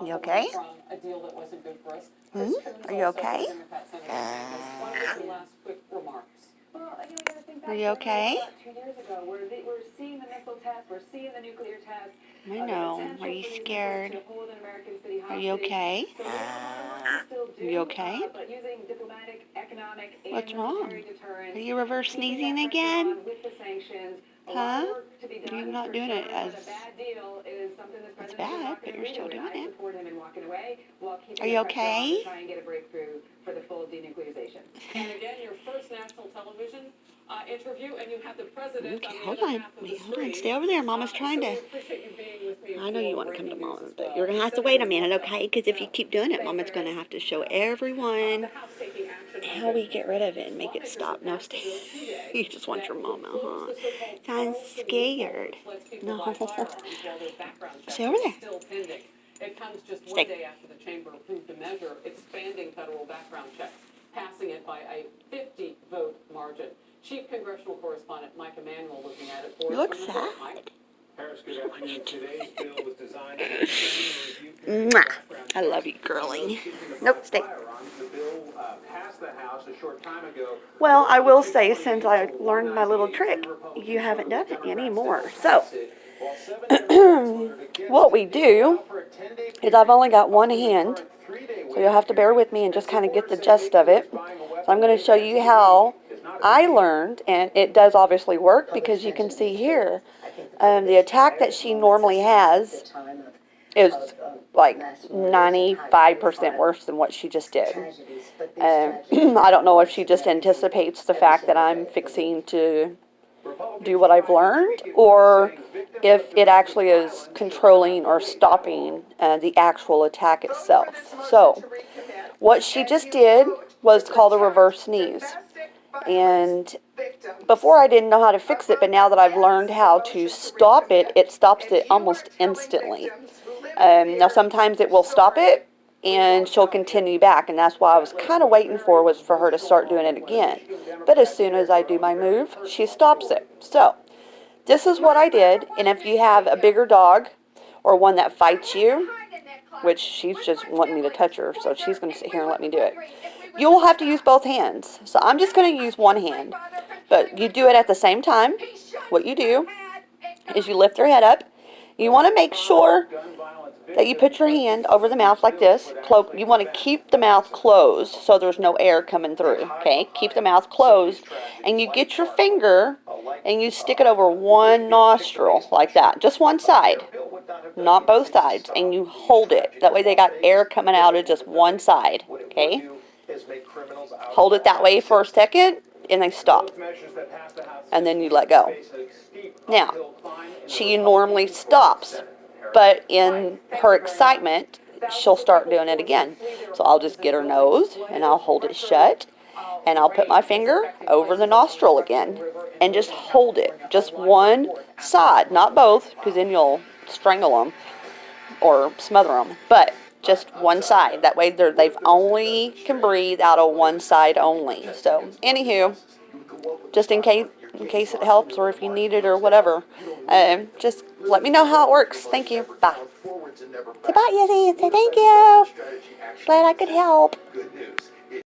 You okay? from a deal that wasn't good for us. Are you okay? Are you okay? 2 years ago, we're seeing the missile test, we're seeing the nuclear test. I know. Are you scared? Are you okay? Are you okay? What's wrong? Are you reverse sneezing again? Huh? You're not doing it as bad, but you're still doing it. Are you okay? For the full denuclearization. And again, your first national television interview, and you have the president Okay, on the hold other on. half of the Wait, hold on. screen. Stay over there. Mama's trying to. So we appreciate you being with me I know you want to come to breaking Mama, news as but well. you're going to have to wait a minute, okay? Because if you keep doing it, Mama's going to have to show everyone The House taking action on how we get rid of it and make it stop. No, stay. You just want your mama, huh? Sounds scared. No. Stay over there. Still pending. It comes just one Stay. day after the chamber approved a measure expanding federal background checks, passing it by a 50-vote margin. Chief Congressional Correspondent Mike Emanuel looking at it for us. You look from the sad. court. Mike? Harris, good afternoon. Today's bill was designed to extend the review Mwah. background I love you, girling. Nope, stay. The bill passed the House a short time ago. Well, I will say, since I learned my little trick, you haven't done it anymore. So, what we do is I've only got one hand, so you'll have to bear with me and just kind of get the gist of it. So I'm going to show you how I learned, and it does obviously work because you can see here, the attack that she normally has is like 95% worse than what she just did. I don't know if she just anticipates the fact that I'm fixing to do what I've learned, or if it actually is controlling or stopping the actual attack itself. So, what she just did was called a reverse sneeze. And before I didn't know how to fix it, but now that I've learned how to stop it, it stops it almost instantly. Now sometimes it will stop it and she'll continue back, and that's why I was kind of waiting was for her to start doing it again. But as soon as I do my move, she stops it. So this is what I did, and if you have a bigger dog or one that fights you, which she's just wanting me to touch her, so she's going to sit here and let me do it, you will have to use both hands. So I'm just going to use one hand, but you do it at the same time. What you do is you lift their head up. You want to make sure that you put your hand over the mouth like this. You want to keep the mouth closed so there's no air coming through, okay? Keep the mouth closed, and you get your finger and you stick it over one nostril like that, just one side, not both sides, and you hold it. That way they got air coming out of just one side, okay? Hold it that way for a second, and they stop. And then you let go. Now, she normally stops, but in her excitement, she'll start doing it again. So I'll just get her nose, and I'll hold it shut, and I'll put my finger over the nostril again, and just hold it. Just one side, not both, because then you'll strangle them or smother them, but just one side. That way they've only can breathe out of one side only. So, anywho, just in case it helps, or if you need it or whatever, just let me know how it works. Thank you. Bye. Say bye, Yeti. Say thank you. Glad I could help.